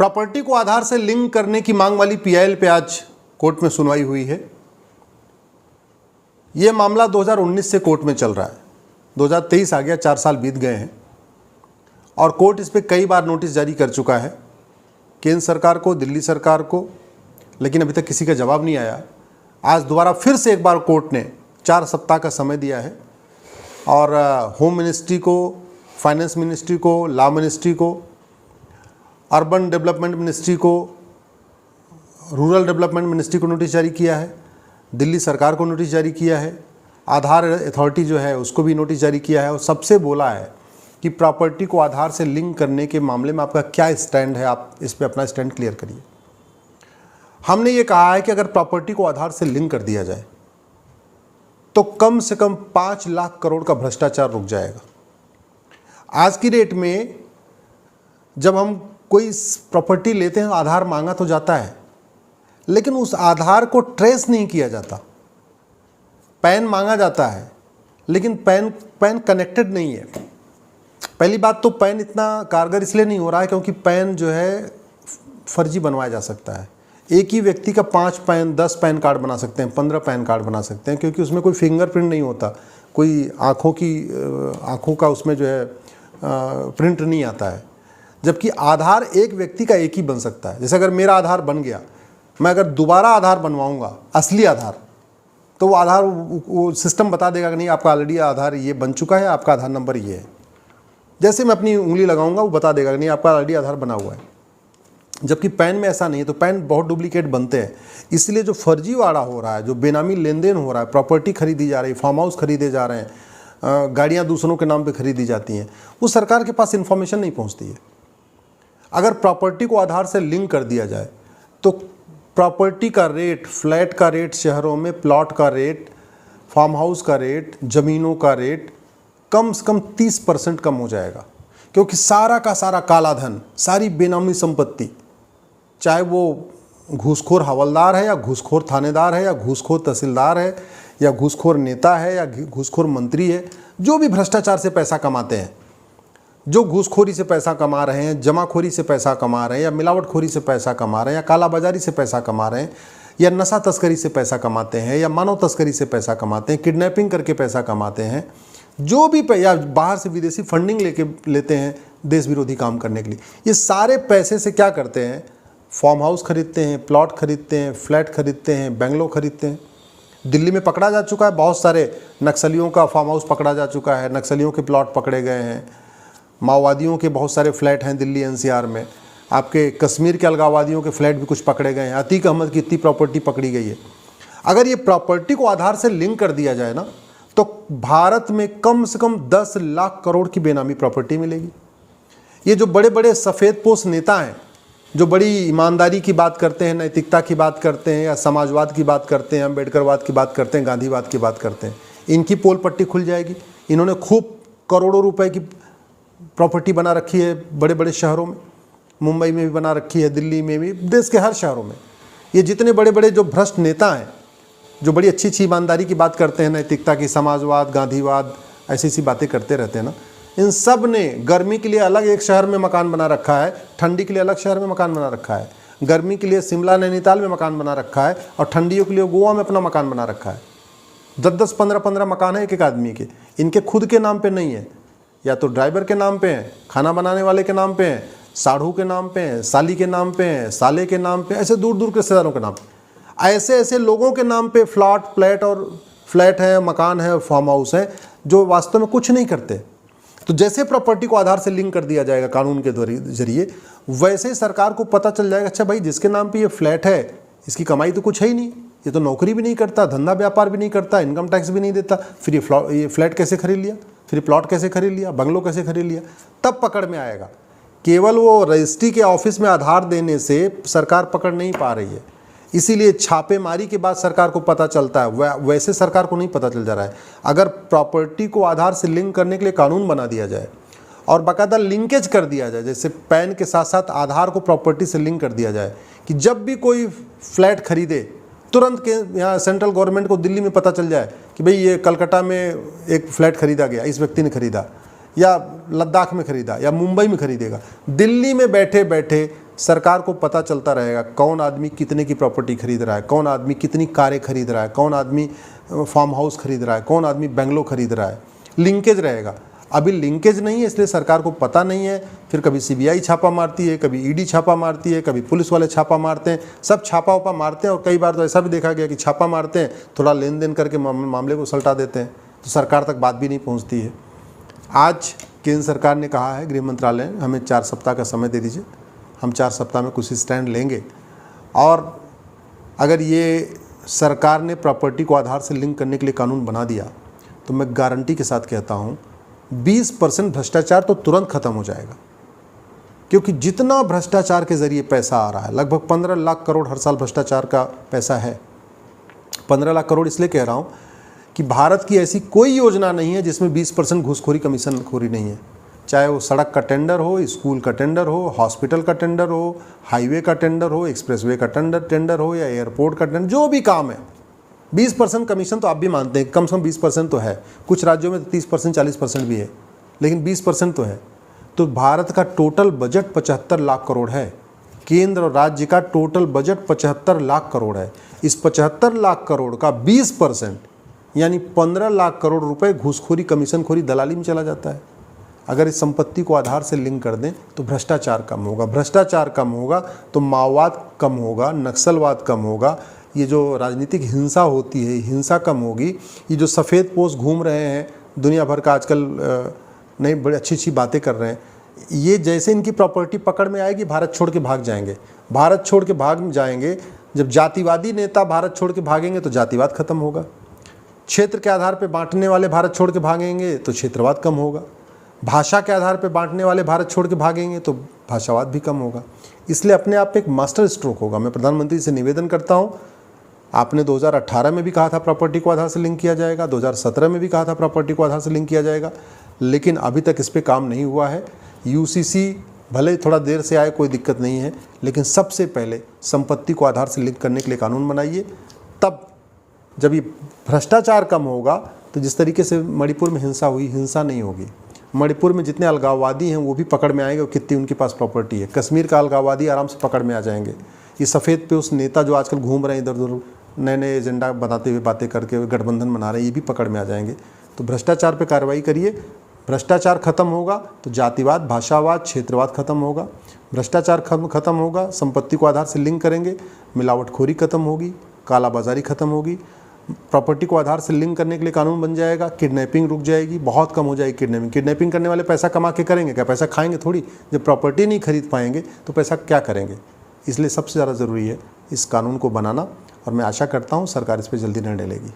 Property को आधार से link करने की मांग वाली पीआईएल पे आज कोर्ट में सुनवाई हुई है। यह मामला 2019 से कोर्ट में चल रहा है, 2023 आ गया, 4 साल बीत गए हैं और कोर्ट इस पे कई बार नोटिस जारी कर चुका है केंद्र सरकार को, दिल्ली सरकार को, लेकिन अभी तक किसी का जवाब नहीं आया। आज दोबारा फिर से एक बार कोर्ट ने 4 सप्ताह का समय दिया है और होम मिनिस्ट्री को, फाइनेंस मिनिस्ट्री को, लॉ मिनिस्ट्री को, अर्बन डेवलपमेंट मिनिस्ट्री को, रूरल डेवलपमेंट मिनिस्ट्री को नोटिस जारी किया है, दिल्ली सरकार को नोटिस जारी किया है, आधार अथॉरिटी जो है उसको भी नोटिस जारी किया है और सबसे बोला है कि प्रॉपर्टी को आधार से लिंक करने के मामले में आपका क्या स्टैंड है, आप इस पे अपना स्टैंड क्लियर करिए। हमने ये कहा है कि अगर प्रॉपर्टी को आधार से लिंक कर दिया जाए तो कम से कम 5 लाख करोड़ का भ्रष्टाचार रुक जाएगा। आज की डेट में जब हम कोई प्रॉपर्टी लेते हैं, आधार मांगा तो जाता है, लेकिन उस आधार को ट्रेस नहीं किया जाता। पैन मांगा जाता है, लेकिन पैन कनेक्टेड नहीं है। पहली बात तो पैन इतना कारगर इसलिए नहीं हो रहा है क्योंकि पैन जो है फर्जी बनवाया जा सकता है। एक ही व्यक्ति का 5 पैन, 10 पैन कार्ड बना सकते हैं, 15 पैन कार्ड बना सकते हैं, क्योंकि उसमें कोई फिंगरप्रिंट नहीं होता, कोई आँखों का उसमें जो है प्रिंट नहीं आता है। जबकि आधार एक व्यक्ति का एक ही बन सकता है। जैसे अगर मेरा आधार बन गया, मैं अगर दोबारा आधार बनवाऊंगा, असली आधार, तो वो आधार वो सिस्टम बता देगा कि नहीं आपका ऑलरेडी आधार ये बन चुका है, आपका आधार नंबर ये है। जैसे मैं अपनी उंगली लगाऊंगा वो बता देगा कि नहीं आपका ऑलरेडी आधार बना हुआ है। जबकि पैन में ऐसा नहीं है, तो पैन बहुत डुप्लीकेट बनते हैं। इसलिए जो फर्जीवाड़ा हो रहा है, जो बेनामी लेन देन हो रहा है, प्रॉपर्टी खरीदी जा रही है, फार्म हाउस खरीदे जा रहे हैं, गाड़ियाँ दूसरों के नाम पर खरीदी जाती हैं, वो सरकार के पास इन्फॉर्मेशन नहीं पहुँचती है। अगर प्रॉपर्टी को आधार से लिंक कर दिया जाए तो प्रॉपर्टी का रेट, फ्लैट का रेट शहरों में, प्लॉट का रेट, फार्म हाउस का रेट, ज़मीनों का रेट कम से कम 30% कम हो जाएगा। क्योंकि सारा का सारा काला धन, सारी बेनामी संपत्ति, चाहे वो घूसखोर हवलदार है या घूसखोर थानेदार है या घूसखोर तहसीलदार है या घूसखोर नेता है या घूसखोर मंत्री है, जो भी भ्रष्टाचार से पैसा कमाते हैं, जो घूसखोरी से पैसा कमा रहे हैं, जमाखोरी से पैसा कमा रहे हैं या मिलावटखोरी से पैसा कमा रहे हैं या कालाबाजारी से पैसा कमा रहे हैं या नशा तस्करी से पैसा कमाते हैं या मानव तस्करी से पैसा कमाते हैं, किडनैपिंग करके पैसा कमाते हैं, जो भी या बाहर से विदेशी फंडिंग लेते हैं देश विरोधी काम करने के लिए, ये सारे पैसे से क्या करते हैं? फार्म हाउस खरीदते हैं, प्लॉट खरीदते हैं, फ्लैट खरीदते हैं, बंगलो खरीदते हैं। दिल्ली में पकड़ा जा चुका है, बहुत सारे नक्सलियों का फार्म हाउस पकड़ा जा चुका है, नक्सलियों के प्लॉट पकड़े गए हैं, माओवादियों के बहुत सारे फ्लैट हैं दिल्ली एनसीआर में, आपके कश्मीर के अलगाववादियों के फ्लैट भी कुछ पकड़े गए हैं, अतीक अहमद की इतनी प्रॉपर्टी पकड़ी गई है। अगर ये प्रॉपर्टी को आधार से लिंक कर दिया जाए ना, तो भारत में कम से कम 10 लाख करोड़ की बेनामी प्रॉपर्टी मिलेगी। ये जो बड़े बड़े सफ़ेदपोश नेता हैं, जो बड़ी ईमानदारी की बात करते हैं, नैतिकता की बात करते हैं या समाजवाद की बात करते हैं, अम्बेडकरवाद की बात करते हैं, गांधीवाद की बात करते हैं, इनकी पोल पट्टी खुल जाएगी। इन्होंने खूब करोड़ों रुपए की प्रॉपर्टी बना रखी है बड़े बड़े शहरों में, मुंबई में भी बना रखी है, दिल्ली में भी, देश के हर शहरों में। ये जितने बड़े बड़े जो भ्रष्ट नेता हैं, जो बड़ी अच्छी अच्छी ईमानदारी की बात करते हैं, नैतिकता की, समाजवाद, गांधीवाद, ऐसी ऐसी बातें करते रहते हैं ना, इन सब ने गर्मी के लिए अलग एक शहर में मकान बना रखा है, ठंडी के लिए अलग शहर में मकान बना रखा है, गर्मी के लिए शिमला नैनीताल में मकान बना रखा है और ठंडियों के लिए गोवा में अपना मकान बना रखा है। 10-10, 15-15 मकान है एक एक आदमी के। इनके खुद के नाम पे नहीं है, या तो ड्राइवर के नाम पे हैं, खाना बनाने वाले के नाम पे हैं, साढ़ू के नाम पे हैं, साली के नाम पे हैं, साले के नाम पे, ऐसे दूर दूर के रिश्तेदारों के नाम पे, ऐसे ऐसे लोगों के नाम पे फ्लैट है, मकान है, फार्म हाउस है, जो वास्तव में कुछ नहीं करते। तो जैसे प्रॉपर्टी को आधार से लिंक कर दिया जाएगा कानून के जरिए, वैसे ही सरकार को पता चल जाएगा, अच्छा भाई जिसके नाम पे ये फ्लैट है इसकी कमाई तो कुछ है ही नहीं, ये तो नौकरी भी नहीं करता, धंधा व्यापार भी नहीं करता, इनकम टैक्स भी नहीं देता, फिर ये फ्लैट कैसे खरीद लिया, फिर प्लॉट कैसे खरीद लिया, बंगलो कैसे खरीद लिया, तब पकड़ में आएगा। केवल वो रजिस्ट्री के ऑफिस में आधार देने से सरकार पकड़ नहीं पा रही है, इसीलिए छापेमारी के बाद सरकार को पता चलता है, वैसे सरकार को नहीं पता चल जा रहा है। अगर प्रॉपर्टी को आधार से लिंक करने के लिए कानून बना दिया जाए और बाकायदा लिंकेज कर दिया जाए, जैसे पैन के साथ साथ आधार को प्रॉपर्टी से लिंक कर दिया जाए कि जब भी कोई फ्लैट खरीदे तुरंत के यहाँ सेंट्रल गवर्नमेंट को दिल्ली में पता चल जाए कि भाई ये कलकत्ता में एक फ्लैट खरीदा गया, इस व्यक्ति ने खरीदा, या लद्दाख में खरीदा या मुंबई में खरीदेगा। दिल्ली में बैठे बैठे सरकार को पता चलता रहेगा कौन आदमी कितने की प्रॉपर्टी खरीद रहा है, कौन आदमी कितनी कारें खरीद रहा है, कौन आदमी फार्म हाउस खरीद रहा है, कौन आदमी बंगलो खरीद रहा है। लिंकेज रहेगा। अभी लिंकेज नहीं है, इसलिए सरकार को पता नहीं है। फिर कभी सीबीआई छापा मारती है, कभी ईडी छापा मारती है, कभी पुलिस वाले छापा मारते हैं, सब छापा वापा मारते हैं। और कई बार तो ऐसा भी देखा गया कि छापा मारते हैं, थोड़ा लेन देन करके मामले को सलटा देते हैं, तो सरकार तक बात भी नहीं पहुँचती है। आज केंद्र सरकार ने कहा है, गृह मंत्रालय ने, हमें 4 सप्ताह का समय दे दीजिए, हम 4 सप्ताह में कुछ स्टैंड लेंगे। और अगर ये सरकार ने प्रॉपर्टी को आधार से लिंक करने के लिए कानून बना दिया तो मैं गारंटी के साथ कहता हूँ 20% भ्रष्टाचार तो तुरंत खत्म हो जाएगा। क्योंकि जितना भ्रष्टाचार के ज़रिए पैसा आ रहा है, लगभग 15 लाख करोड़ हर साल भ्रष्टाचार का पैसा है। 15 लाख करोड़ इसलिए कह रहा हूँ कि भारत की ऐसी कोई योजना नहीं है जिसमें 20% घूसखोरी कमीशनखोरी नहीं है। चाहे वो सड़क का टेंडर हो, स्कूल का टेंडर हो, हॉस्पिटल का टेंडर हो, हाईवे का टेंडर हो, एक्सप्रेसवे का टेंडर हो या एयरपोर्ट का टेंडर, जो भी काम है 20% कमीशन तो आप भी मानते हैं, कम से कम 20% तो है। कुछ राज्यों में तो 30% 40% भी है, लेकिन 20% तो है। तो भारत का टोटल बजट 75 लाख करोड़ है। केंद्र और राज्य का टोटल बजट 75 लाख करोड़ है। इस 75 लाख करोड़ का 20% यानी 15 लाख करोड़ रुपए घूसखोरी कमीशनखोरी दलाली में चला जाता है। अगर इस संपत्ति को आधार से लिंक कर दें तो भ्रष्टाचार कम होगा। भ्रष्टाचार कम होगा तो माओवाद कम होगा, नक्सलवाद कम होगा, ये जो राजनीतिक हिंसा होती है हिंसा कम होगी। ये जो सफ़ेद पोस्ट घूम रहे हैं दुनिया भर का आजकल, नई बड़ी अच्छी अच्छी बातें कर रहे हैं, ये जैसे इनकी प्रॉपर्टी पकड़ में आएगी भारत छोड़ के भाग जाएंगे। भारत छोड़ के भाग जाएंगे। जब जातिवादी नेता भारत छोड़ के भागेंगे तो जातिवाद खत्म होगा। क्षेत्र के आधार पर बांटने वाले भारत छोड़ के भागेंगे तो क्षेत्रवाद कम होगा। भाषा के आधार पर बांटने वाले भारत छोड़ के भागेंगे तो भाषावाद भी कम होगा। इसलिए अपने आप एक मास्टर स्ट्रोक होगा। मैं प्रधानमंत्री से निवेदन करता हूँ, आपने 2018 में भी कहा था प्रॉपर्टी को आधार से लिंक किया जाएगा, 2017 में भी कहा था प्रॉपर्टी को आधार से लिंक किया जाएगा, लेकिन अभी तक इस पे काम नहीं हुआ है। यूसीसी भले थोड़ा देर से आए, कोई दिक्कत नहीं है, लेकिन सबसे पहले संपत्ति को आधार से लिंक करने के लिए कानून बनाइए। तब जब ये भ्रष्टाचार कम होगा तो जिस तरीके से मणिपुर में हिंसा हुई, हिंसा नहीं होगी। मणिपुर में जितने अलगाववादी हैं वो भी पकड़ में आएंगे और कितनी उनके पास प्रॉपर्टी है। कश्मीर का अलगाववादी आराम से पकड़ में आ जाएंगे। ये सफ़ेद पे उस नेता जो आजकल घूम रहे हैं इधर उधर नए नए एजेंडा बताते हुए बातें करके गठबंधन बना रहे हैं, ये भी पकड़ में आ जाएंगे। तो भ्रष्टाचार पे कार्रवाई करिए। भ्रष्टाचार खत्म होगा तो जातिवाद, भाषावाद, क्षेत्रवाद खत्म होगा। भ्रष्टाचार खत्म होगा, संपत्ति को आधार से लिंक करेंगे, मिलावटखोरी खत्म होगी, कालाबाजारी खत्म होगी। प्रॉपर्टी को आधार से लिंक करने के लिए कानून बन जाएगा। किडनैपिंग रुक जाएगी, बहुत कम हो जाएगी किडनैपिंग। किडनैपिंग करने वाले पैसा कमा के करेंगे क्या? पैसा खाएंगे थोड़ी। जब प्रॉपर्टी नहीं खरीद पाएंगे तो पैसा क्या करेंगे? इसलिए सबसे ज़्यादा ज़रूरी है इस कानून को बनाना, और मैं आशा करता हूँ सरकार इस पर जल्दी निर्णय लेगी।